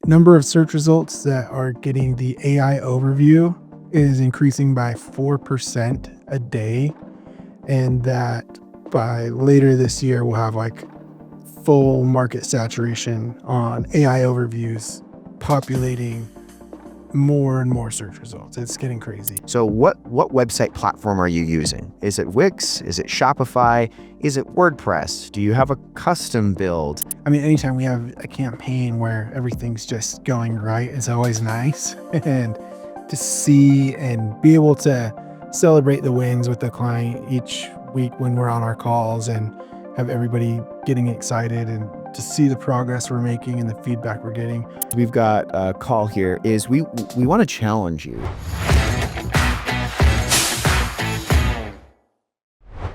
number of search results that are getting the AI overview is increasing by 4% a day, and that by later this year we'll have like full market saturation on AI overviews populating more and more search results. It's getting crazy. So what website platform are you using? Is it Wix? Is it Shopify? Is it WordPress? Do you have a custom build? I mean, anytime we have a campaign where everything's just going right, it's always nice. And to see and be able to celebrate the wins with the client each week when we're on our calls and have everybody getting excited and to see the progress we're making and the feedback we're getting. We've got a call here. We want to challenge you.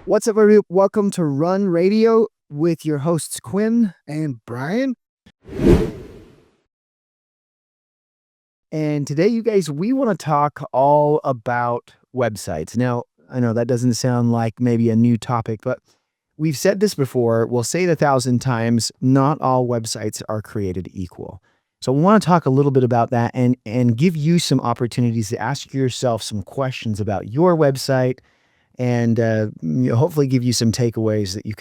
What's up, everybody? Welcome to Run Radio with your hosts, Quinn And Brian? And today, you guys, we want to talk all about websites. Now, I know that doesn't sound like maybe a new topic, but we've said this before. We'll say it 1,000 times. Not all websites are created equal. So we want to talk a little bit about that and give you some opportunities to ask yourself some questions about your website and hopefully give you some takeaways that you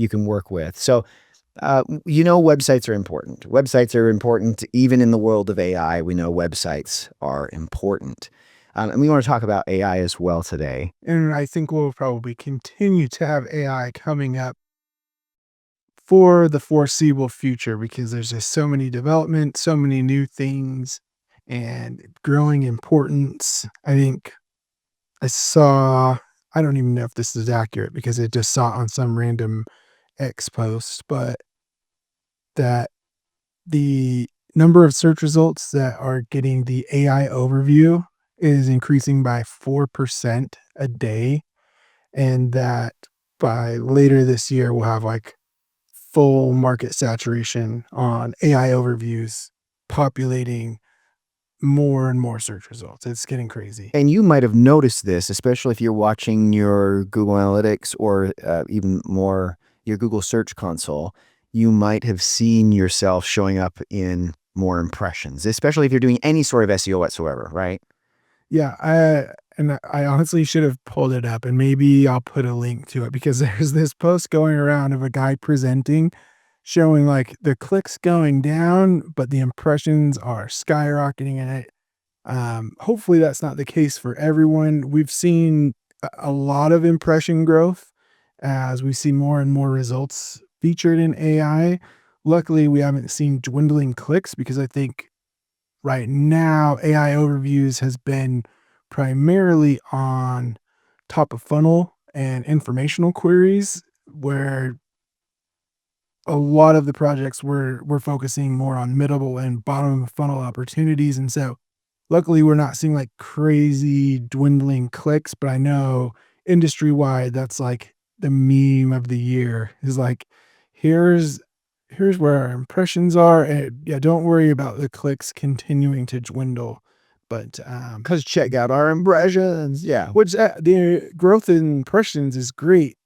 can work with. So, websites are important. Websites are important even in the world of AI. We know websites are important. And we want to talk about AI as well today. And I think we'll probably continue to have AI coming up for the foreseeable future because there's just so many developments, so many new things, and growing importance. I think I don't even know if this is accurate because I just saw it on some random X post, but that the number of search results that are getting the AI overview is increasing by 4% a day, and that by later this year we'll have like full market saturation on AI overviews populating more and more search results. It's getting crazy. And you might have noticed this, especially if you're watching your Google Analytics or even more your Google Search Console. You might have seen yourself showing up in more impressions, especially if you're doing any sort of SEO whatsoever, right? Yeah, I honestly should have pulled it up, and maybe I'll put a link to it because there's this post going around of a guy presenting, showing like the clicks going down, but the impressions are skyrocketing in it. Hopefully that's not the case for everyone. We've seen a lot of impression growth as we see more and more results featured in AI. Luckily, we haven't seen dwindling clicks because I think right now AI overviews has been primarily on top of funnel and informational queries, where a lot of the projects we're focusing more on middle and bottom of funnel opportunities. And so luckily we're not seeing like crazy dwindling clicks, but I know industry wide that's like the meme of the year is like, here's where our impressions are. And yeah, don't worry about the clicks continuing to dwindle. But Because check out our impressions. Yeah. which the growth in impressions is great.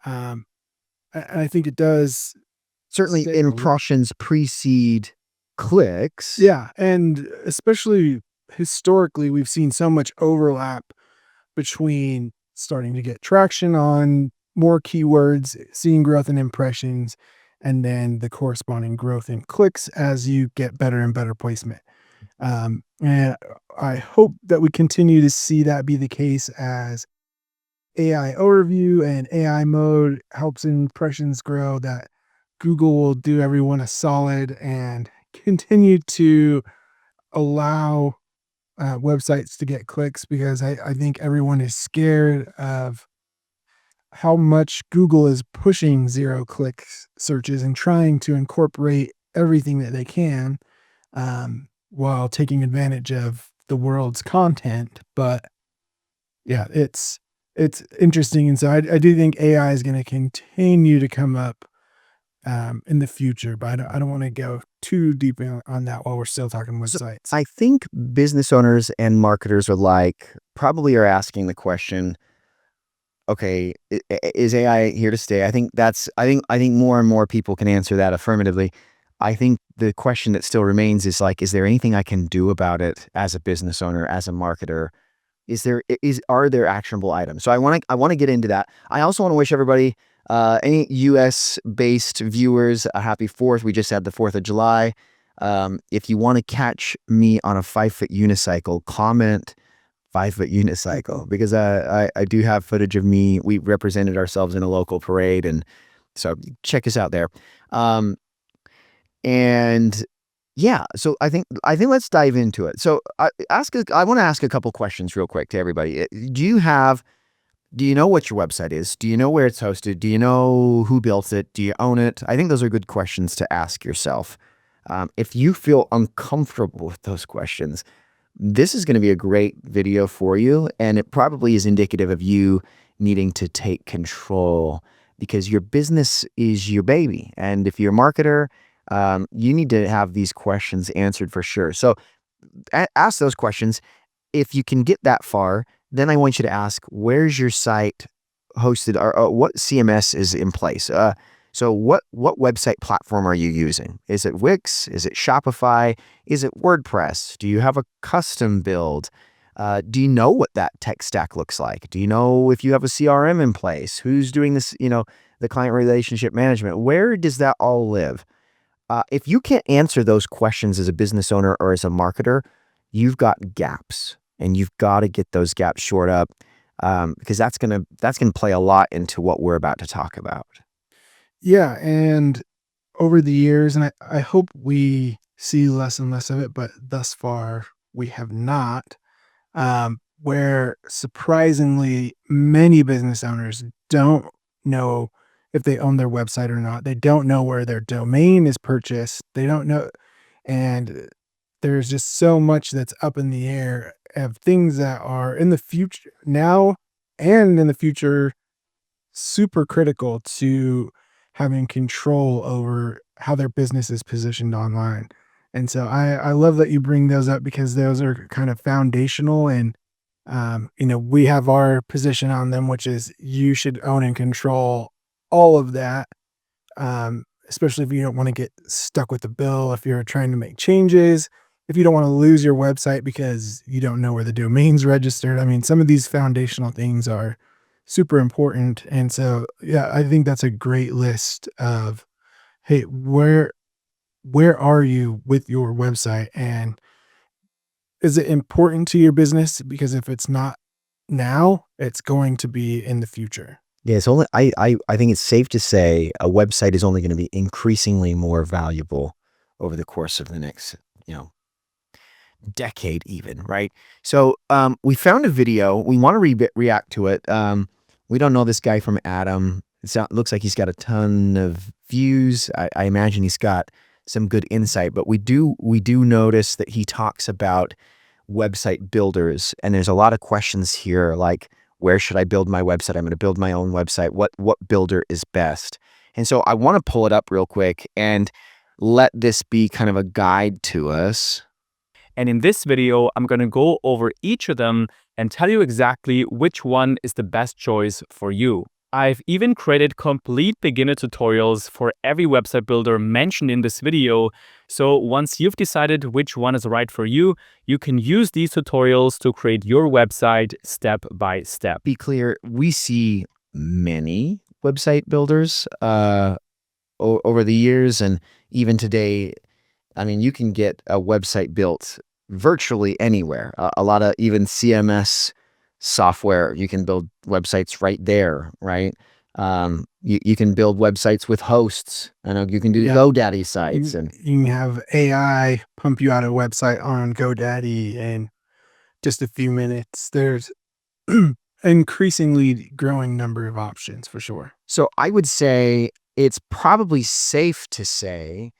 And I think it does. Certainly Stay- impressions precede clicks. Yeah, and especially historically, we've seen so much overlap between starting to get traction on more keywords, seeing growth in impressions, and then the corresponding growth in clicks as you get better and better placement. And I hope that we continue to see that be the case as AI overview and AI mode helps impressions grow, that Google will do everyone a solid and continue to allow websites to get clicks, because I think everyone is scared of how much Google is pushing zero-click searches and trying to incorporate everything that they can while taking advantage of the world's content. But yeah, it's interesting. And so I do think AI is going to continue to come up in the future, but I don't want to go too deep on that while we're still talking websites. I think business owners and marketers probably are asking the question, okay, is AI here to stay? I think more and more people can answer that affirmatively. I think the question that still remains is like, is there anything I can do about it as a business owner, as a marketer? Are there actionable items? So I want to get into that. I also want to wish everybody, any US based viewers, a happy 4th. We just had the 4th of July. If you want to catch me on a 5-foot unicycle, comment 5-foot unicycle, because I do have footage of me. We represented ourselves in a local parade, and so check us out there. And yeah, so I think let's dive into it. So I want to ask a couple questions real quick to everybody. Do you know what your website is? Do you know where it's hosted? Do you know who built it? Do you own it? I think those are good questions to ask yourself. If you feel uncomfortable with those questions, this is going to be a great video for you, and it probably is indicative of you needing to take control, because your business is your baby. And if you're a marketer, you need to have these questions answered for sure. So ask those questions. If you can get that far, then I want you to ask, where's your site hosted, or what CMS is in place? So what website platform are you using? Is it Wix? Is it Shopify? Is it WordPress? Do you have a custom build? Do you know what that tech stack looks like? Do you know if you have a CRM in place? Who's doing this, the client relationship management? Where does that all live? If you can't answer those questions as a business owner or as a marketer, you've got gaps, and you've got to get those gaps shored up, because that's gonna play a lot into what we're about to talk about. Yeah, and over the years, and I hope we see less and less of it, but thus far we have not, where surprisingly many business owners don't know if they own their website or not. They don't know where their domain is purchased. They don't know, and there's just so much that's up in the air of things that are in the future now and in the future super critical to having control over how their business is positioned online. And so I love that you bring those up, because those are kind of foundational, and we have our position on them, which is you should own and control all of that. Especially if you don't want to get stuck with the bill, if you're trying to make changes, if you don't want to lose your website because you don't know where the domain's registered. I mean, some of these foundational things are super important. And so, yeah, I think that's a great list of, hey, where are you with your website, and is it important to your business? Because if it's not now, it's going to be in the future. Yeah, it's only I think it's safe to say a website is only going to be increasingly more valuable over the course of the next, decade even, right? So we found a video. We want to react to it. We don't know this guy from Adam. Looks like he's got a ton of views. I imagine he's got some good insight, but we do notice that he talks about website builders, and there's a lot of questions here, like, where should I build my website? I'm going to build my own website. What builder is best? And so I want to pull it up real quick and let this be kind of a guide to us. And in this video, I'm going to go over each of them and tell you exactly which one is the best choice for you. I've even created complete beginner tutorials for every website builder mentioned in this video. So once you've decided which one is right for you, you can use these tutorials to create your website step by step. Be clear, we see many website builders over the years, and even today. I mean, you can get a website built virtually anywhere. A lot of even CMS software, you can build websites right there, right? You can build websites with hosts. I know you can do GoDaddy sites, and You can have AI pump you out a website on GoDaddy in just a few minutes. There's increasingly growing number of options for sure. so I would say it's probably safe to say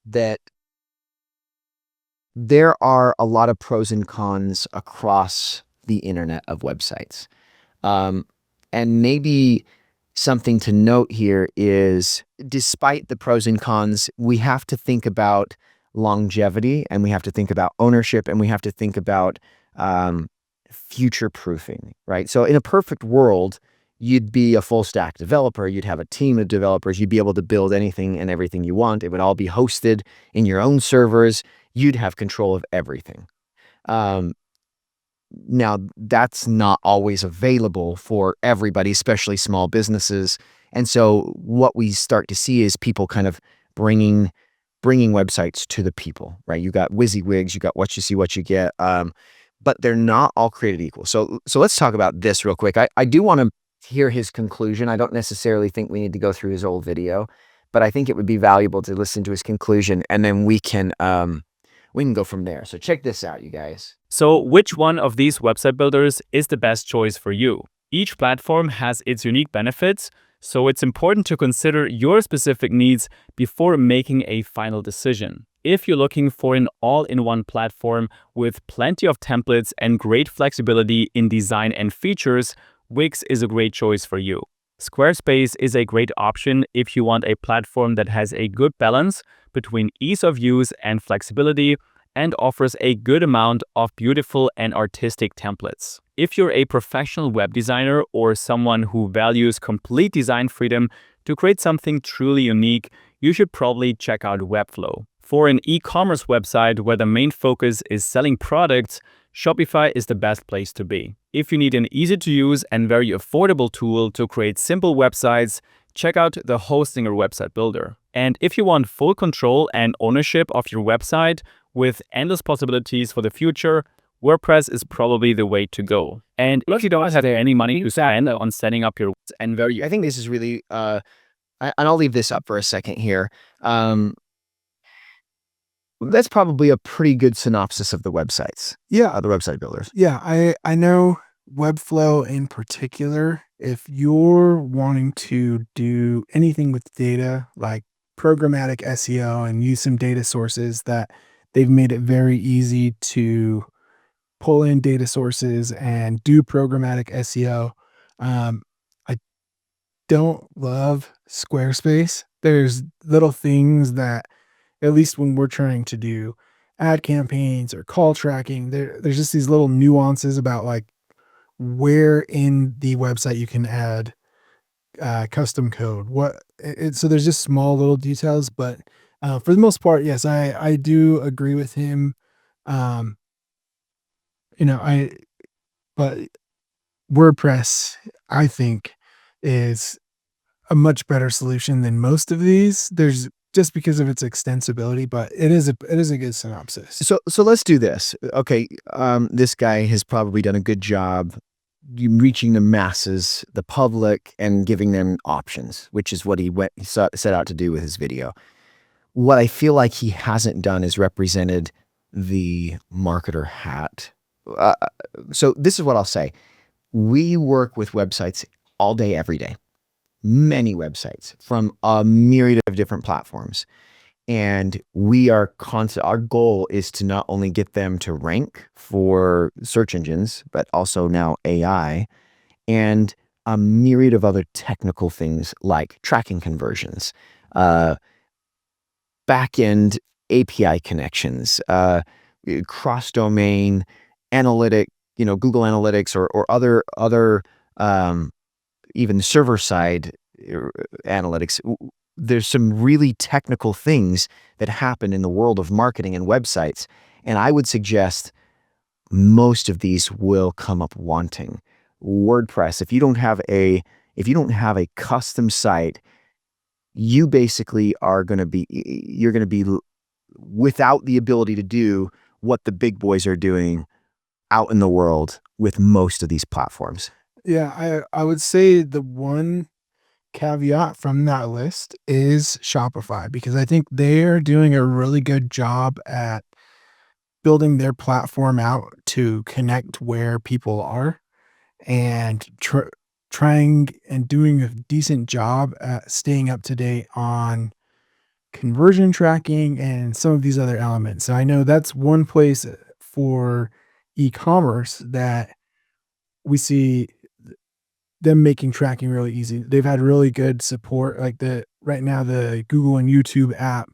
that there are a lot of pros and cons across the internet of websites. And maybe something to note here is, despite the pros and cons, we have to think about longevity, and we have to think about ownership, and we have to think about future proofing, right? So in a perfect world, you'd be a full stack developer. You'd have a team of developers. You'd be able to build anything and everything you want. It would all be hosted in your own servers. You'd have control of everything. Now, that's not always available for everybody, especially small businesses. And so what we start to see is people kind of bringing websites to the people, right? You got WYSIWYGs, you got what you see, what you get, but they're not all created equal. So let's talk about this real quick. I do want to hear his conclusion. I don't necessarily think we need to go through his old video, but I think it would be valuable to listen to his conclusion, and then we can go from there. So check this out, you guys. So which one of these website builders is the best choice for you? Each platform has its unique benefits, so it's important to consider your specific needs before making a final decision. If you're looking for an all-in-one platform with plenty of templates and great flexibility in design and features, Wix is a great choice for you. Squarespace is a great option if you want a platform that has a good balance between ease of use and flexibility, and offers a good amount of beautiful and artistic templates. If you're a professional web designer or someone who values complete design freedom to create something truly unique, you should probably check out Webflow. For an e-commerce website where the main focus is selling products, Shopify is the best place to be. If you need an easy-to-use and very affordable tool to create simple websites, check out the Hostinger website builder. And if you want full control and ownership of your website with endless possibilities for the future, WordPress is probably the way to go. And if you don't have any money to spend on setting up your And I think this is really, and I'll leave this up for a second here. That's probably a pretty good synopsis of the websites. Yeah. The website builders. Yeah, I know Webflow in particular, if you're wanting to do anything with data, like programmatic SEO and use some data sources, that they've made it very easy to pull in data sources and do programmatic SEO. I don't love Squarespace. There's little things that, at least when we're trying to do ad campaigns or call tracking, there's just these little nuances about like where in the website you can add custom code. So there's just small little details, but for the most part, yes, I do agree with him. Um, but WordPress, I think, is a much better solution than most of these. There's just because of its extensibility, but it is a good synopsis. So let's do this. Okay, this guy has probably done a good job reaching the masses, the public, and giving them options, which is what he set out to do with his video. What I feel like he hasn't done is represented the marketer hat. So this is what I'll say. We work with websites all day, every day. Many websites from a myriad of different platforms. And we are our goal is to not only get them to rank for search engines, but also now AI and a myriad of other technical things like tracking conversions, backend API connections, cross-domain analytic, Google Analytics or other even server-side analytics. There's some really technical things that happen in the world of marketing and websites. And I would suggest most of these will come up wanting. WordPress, if you don't have a custom site, you basically you're going to be without the ability to do what the big boys are doing out in the world with most of these platforms. Yeah, I would say the one caveat from that list is Shopify, because I think they're doing a really good job at building their platform out to connect where people are, and trying and doing a decent job at staying up to date on conversion tracking and some of these other elements. So I know that's one place for e-commerce that we see them making tracking really easy. They've had really good support, like right now the Google and YouTube app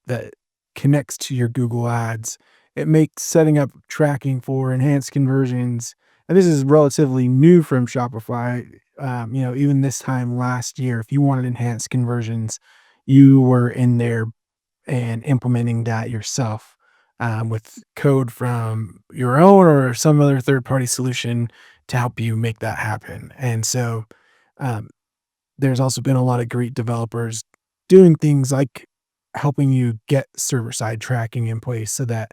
that connects to your Google Ads. It makes setting up tracking for enhanced conversions and this is relatively new from Shopify. Even this time last year, if you wanted enhanced conversions, you were in there and implementing that yourself, with code from your own or some other third party solution to help you make that happen. And so, um, there's also been a lot of great developers doing things like helping you get server side tracking in place so that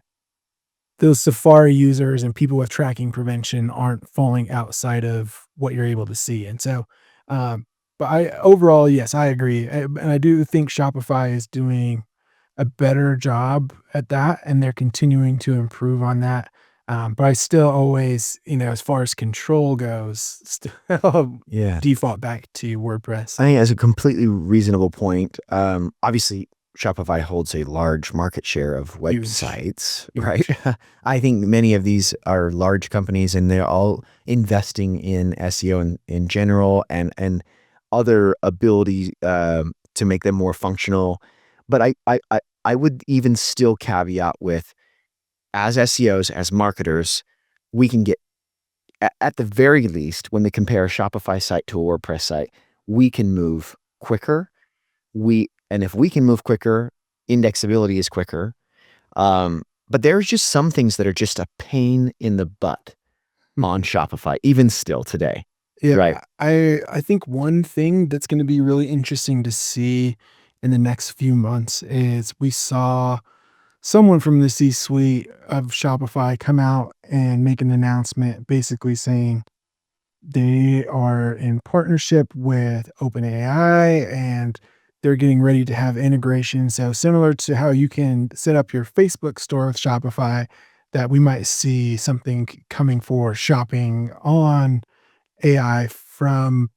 those Safari users and people with tracking prevention aren't falling outside of what you're able to see. And so, but I overall, yes, I agree. And I do think Shopify is doing a better job at that, and they're continuing to improve on that. But I still always, as far as control goes, still Yeah. default back to WordPress. I think that's a completely reasonable point. Obviously, Shopify holds a large market share of Huge. websites, Huge. right? I think many of these are large companies, and they're all investing in SEO in general and other abilities to make them more functional. But I would even still caveat with, as SEOs, as marketers, we can get at the very least, when we compare a Shopify site to a WordPress site, we can move quicker. And if we can move quicker, indexability is quicker. But there's just some things that are just a pain in the butt on Shopify, even still today. Yeah, Right. I think one thing that's going to be really interesting to see in the next few months is we saw someone from the C-suite of Shopify come out and make an announcement basically saying they are in partnership with OpenAI and they're getting ready to have integration. So similar to how you can set up your Facebook store with Shopify, that we might see something coming for shopping on AI from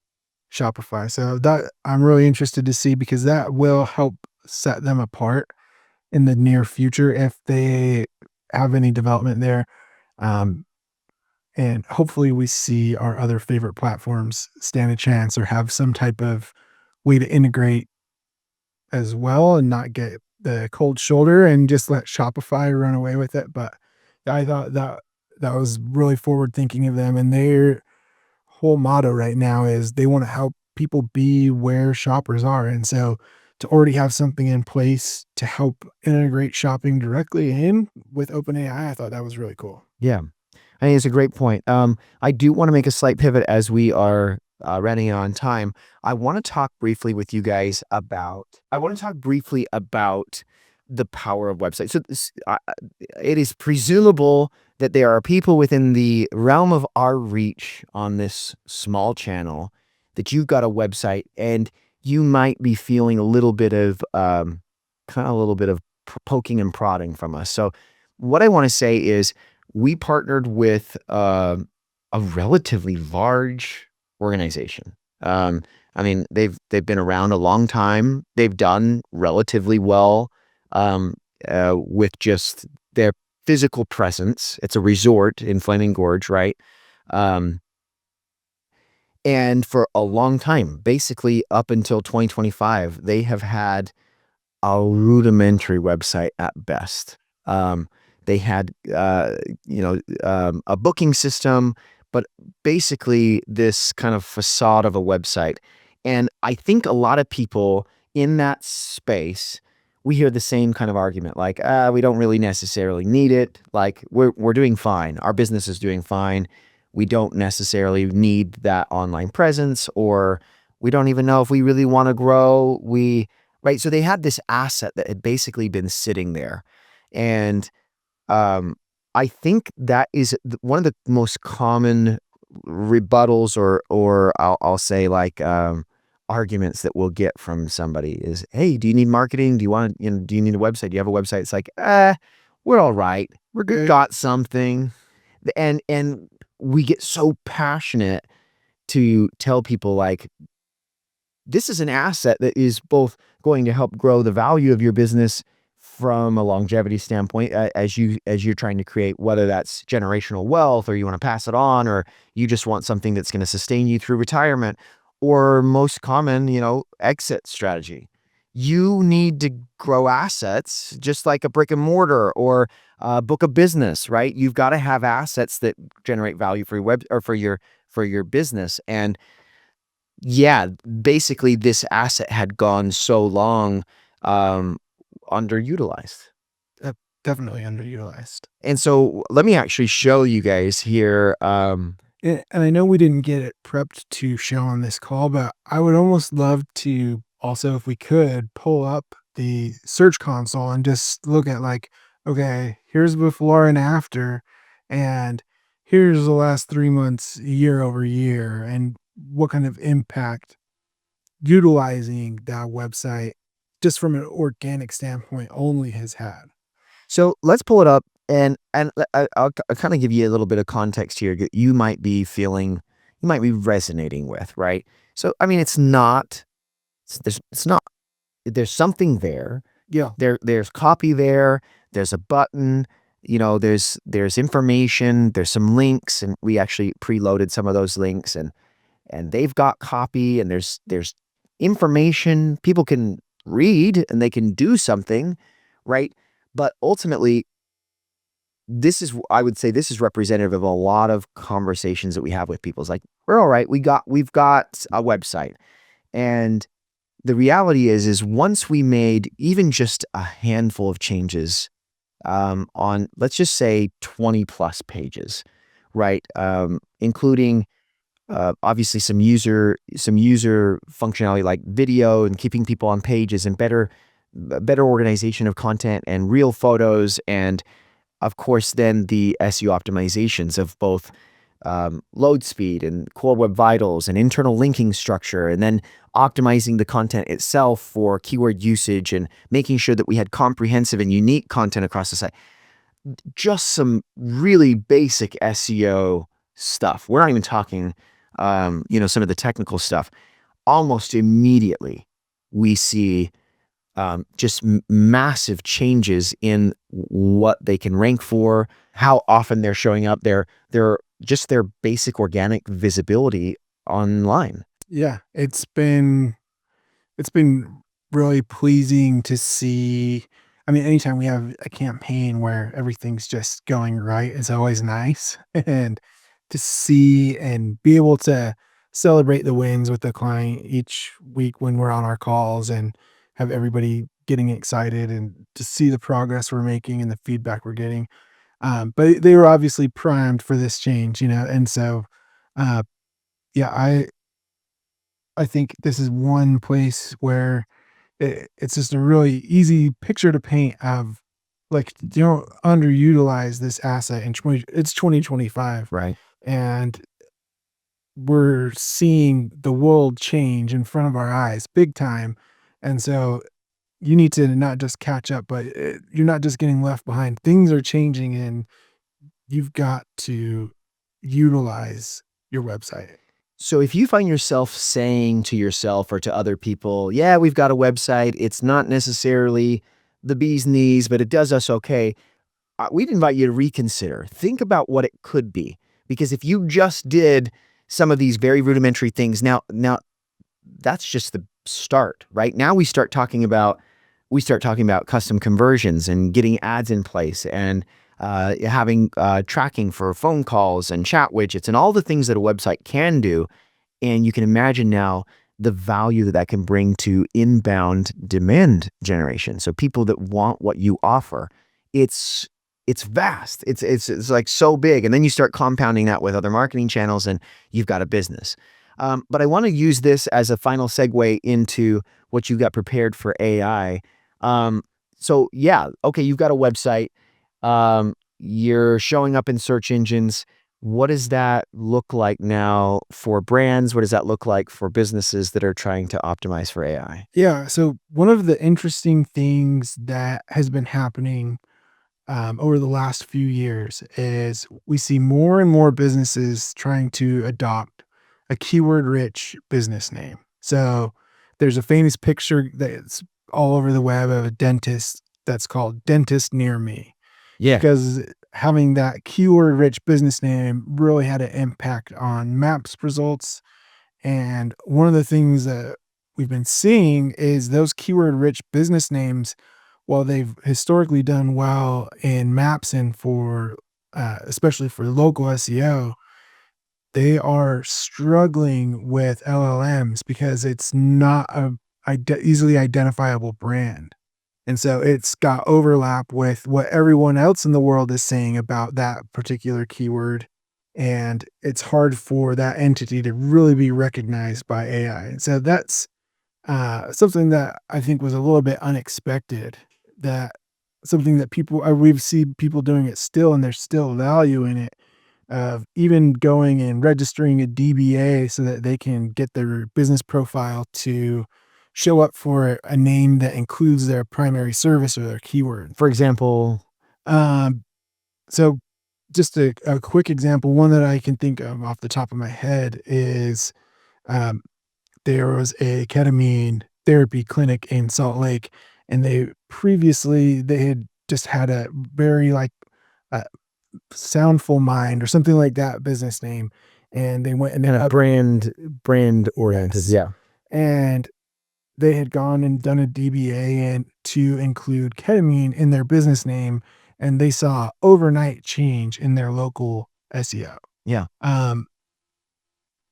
Shopify. So that I'm really interested to see because that will help set them apart in the near future if they have any development there. Um, and hopefully we see our other favorite platforms stand a chance or have some type of way to integrate as well and not get the cold shoulder and just let Shopify run away with it. But I thought that was really forward thinking of them, and their whole motto right now is they want to help people be where shoppers are. And so to already have something in place to help integrate shopping directly in with OpenAI, I thought that was really cool. Yeah. I think it's a great point. I do want to make a slight pivot as we are running on time. I want to talk briefly with you guys about. I want to talk briefly about the power of websites. So it is presumable that there are people within the realm of our reach on this small channel that you've got a website and you might be feeling a little bit of poking and prodding from us. So what I want to say is, we partnered with a relatively large organization. I mean, they've been around a long time. They've done relatively well with just their physical presence. It's a resort in Flaming Gorge, right? And for a long time, basically up until 2025, they have had a rudimentary website at best. They had, a booking system, but basically this kind of facade of a website. And I think a lot of people in that space, we hear the same kind of argument, like, we don't really necessarily need it. Like, we're doing fine. Our business is doing fine. We don't necessarily need that online presence, or we don't even know if we really want to grow. Right. So they had this asset that had basically been sitting there. And I think that is one of the most common rebuttals or I'll say like arguments that we'll get from somebody is, hey, do you need marketing? Do you need a website? Do you have a website? It's like, we're all right. We're good. Got something. And we get so passionate to tell people like, this is an asset that is both going to help grow the value of your business from a longevity standpoint, as you're trying to create, whether that's generational wealth or you want to pass it on, or you just want something that's going to sustain you through retirement, or most common, exit strategy. You need to grow assets just like a brick and mortar or book of business, right? You've got to have assets that generate value for your web or for your business. And yeah, basically this asset had gone so long underutilized. Definitely underutilized. And so let me actually show you guys here. And I know we didn't get it prepped to show on this call, but I would almost love to also, if we could, pull up the search console and just look at like, okay, here's before and after, and here's the last 3 months, year over year, and what kind of impact utilizing that website just from an organic standpoint only has had. So let's pull it up, and I'll kind of give you a little bit of context here that you might be feeling, you might be resonating with, right? So I mean, it's not, it's not. There's something there. Yeah. There's copy there. There's a button. There's information. There's some links, and we actually preloaded some of those links, and they've got copy, and there's information people can read and they can do something, right? But ultimately, I would say this is representative of a lot of conversations that we have with people. It's like, we're all right. we've got a website. And the reality is once we made even just a handful of changes on, let's just say 20 plus pages, right? Including obviously some user functionality like video and keeping people on pages and better organization of content and real photos, and of course then the SEO optimizations of both load speed and core web vitals and internal linking structure, and then optimizing the content itself for keyword usage and making sure that we had comprehensive and unique content across the site. Just some really basic SEO stuff. We're not even talking some of the technical stuff. Almost immediately we see just massive changes in what they can rank for, how often they're showing up, their basic organic visibility online. Yeah, it's been really pleasing to see. I mean, anytime we have a campaign where everything's just going right, it's always nice. And to see and be able to celebrate the wins with the client each week when we're on our calls and have everybody getting excited and to see the progress we're making and the feedback we're getting. But they were obviously primed for this change, and so, uh, yeah, I think this is one place where it's just a really easy picture to paint of like, underutilize this asset in it's 2025, Right. and we're seeing the world change in front of our eyes big time. And so you need to not just catch up, but you're not just getting left behind. Things are changing and you've got to utilize your website. So if you find yourself saying to yourself or to other people, yeah, we've got a website, it's not necessarily the bee's knees, but it does us okay, we'd invite you to reconsider. Think about what it could be. Because if you just did some of these very rudimentary things, now that's just the start, right? Now we start talking about custom conversions and getting ads in place and having tracking for phone calls and chat widgets and all the things that a website can do. And you can imagine now the value that can bring to inbound demand generation. So people that want what you offer, it's vast. It's like so big. And then you start compounding that with other marketing channels and you've got a business. But I want to use this as a final segue into what you got prepared for AI. So yeah, okay, you've got a website. You're showing up in search engines. What does that look like now for brands? What does that look like for businesses that are trying to optimize for AI? Yeah. So one of the interesting things that has been happening over the last few years is we see more and more businesses trying to adopt a keyword rich business name. So there's a famous picture that's all over the web of a dentist that's called Dentist Near Me. Yeah. Because having that keyword rich business name really had an impact on maps results. And one of the things that we've been seeing is those keyword rich business names while they've historically done well in maps and for especially for local SEO, they are struggling with LLMs because it's not a easily identifiable brand. And so it's got overlap with what everyone else in the world is saying about that particular keyword. And it's hard for that entity to really be recognized by AI. And so that's something that I think was a little bit unexpected. That something that we've seen people doing it still, and there's still value in it, of even going and registering a DBA so that they can get their business profile to show up for a name that includes their primary service or their keyword. For example, Um, so just a quick example, one that I can think of off the top of my head is um, there was a ketamine therapy clinic in Salt Lake, and they had just had a very uh, Soundful Mind or something like that business name, and they went and kind of brand oriented. Yes. Yeah. And they had gone and done a DBA and to include ketamine in their business name, and they saw overnight change in their local SEO. Yeah.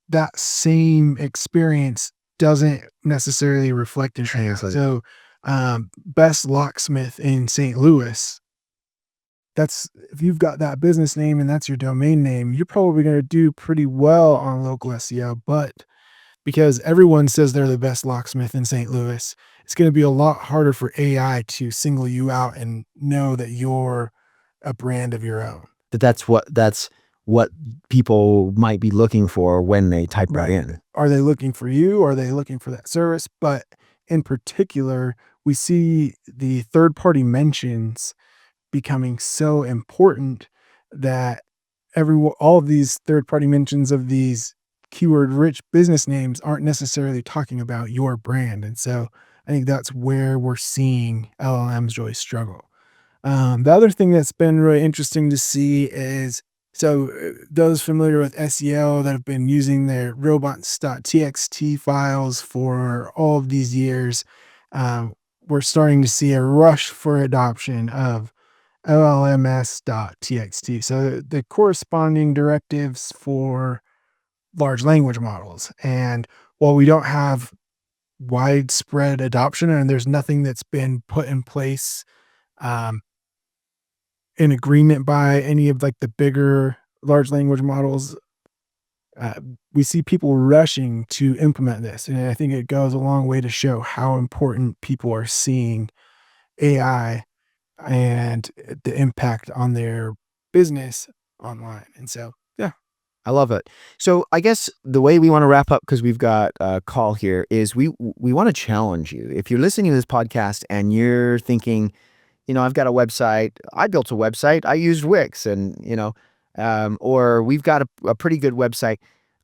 That same experience doesn't necessarily reflect in Translate. So, best locksmith in St. Louis, that's if you've got that business name and that's your domain name, you're probably going to do pretty well on local SEO. But because everyone says they're the best locksmith in St. Louis, it's going to be a lot harder for AI to single you out and know that you're a brand of your own. That's what people might be looking for when they type that in. Are they looking for you? Or are they looking for that service? But in particular, we see the third-party mentions becoming so important that all of these third-party mentions of these keyword-rich business names aren't necessarily talking about your brand. And so I think that's where we're seeing LLMs really struggle. The other thing that's been really interesting to see is, those familiar with SEO that have been using their robots.txt files for all of these years, we're starting to see a rush for adoption of LLMS.txt. So the corresponding directives for large language models. And while we don't have widespread adoption and there's nothing that's been put in place um, in agreement by any of the bigger large language models, we see people rushing to implement this. And I think it goes a long way to show how important people are seeing AI and the impact on their business online. And so, yeah. I love it. So I guess the way we want to wrap up, because we've got a call here, is we want to challenge you. If you're listening to this podcast and you're thinking, I've got a website, I built a website, I used Wix, and, or we've got a pretty good website,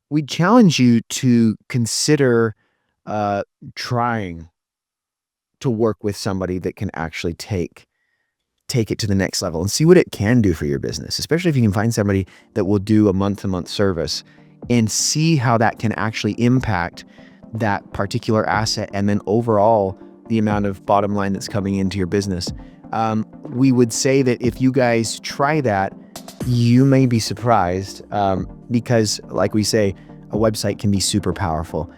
we challenge you to consider trying to work with somebody that can actually take it to the next level and see what it can do for your business, especially if you can find somebody that will do a month-to-month service and see how that can actually impact that particular asset and then overall the amount of bottom line that's coming into your business. We would say that if you guys try that, you may be surprised because, like we say, a website can be super powerful.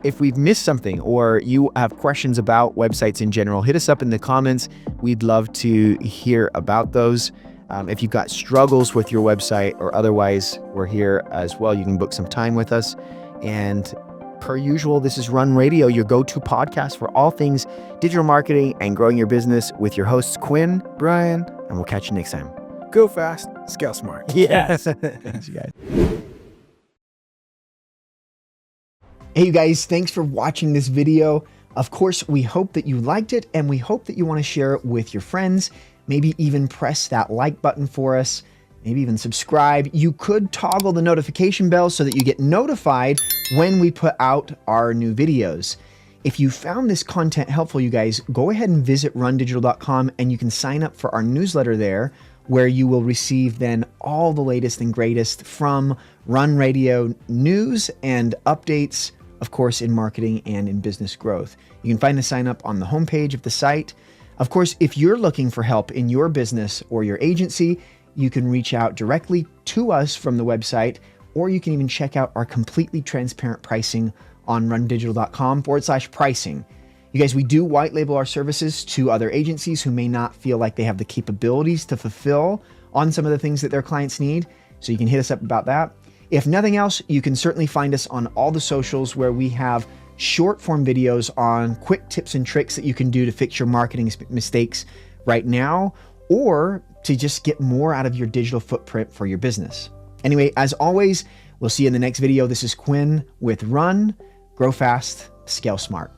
If we've missed something or you have questions about websites in general, hit us up in the comments. We'd love to hear about those. If you've got struggles with your website or otherwise, we're here as well. You can book some time with us. And per usual, this is Run Radio, your go-to podcast for all things digital marketing and growing your business with your hosts, Quinn, Brian, and we'll catch you next time. Go fast, scale smart. Yes. Thanks, you guys. Hey, you guys, thanks for watching this video. Of course, we hope that you liked it, and we hope that you want to share it with your friends. Maybe even press that like button for us. Maybe even subscribe. You could toggle the notification bell so that you get notified when we put out our new videos. If you found this content helpful, you guys, go ahead and visit rundigital.com and you can sign up for our newsletter there, where you will receive then all the latest and greatest from Run Radio news and updates, of course, in marketing and in business growth. You can find the sign up on the homepage of the site. Of course, if you're looking for help in your business or your agency, you can reach out directly to us from the website, or you can even check out our completely transparent pricing on rundigital.com/pricing. You guys, we do white label our services to other agencies who may not feel like they have the capabilities to fulfill on some of the things that their clients need. So you can hit us up about that. If nothing else, you can certainly find us on all the socials where we have short form videos on quick tips and tricks that you can do to fix your marketing mistakes right now, or to just get more out of your digital footprint for your business. Anyway, as always, we'll see you in the next video. This is Quinn with Run, Grow Fast, Scale Smart.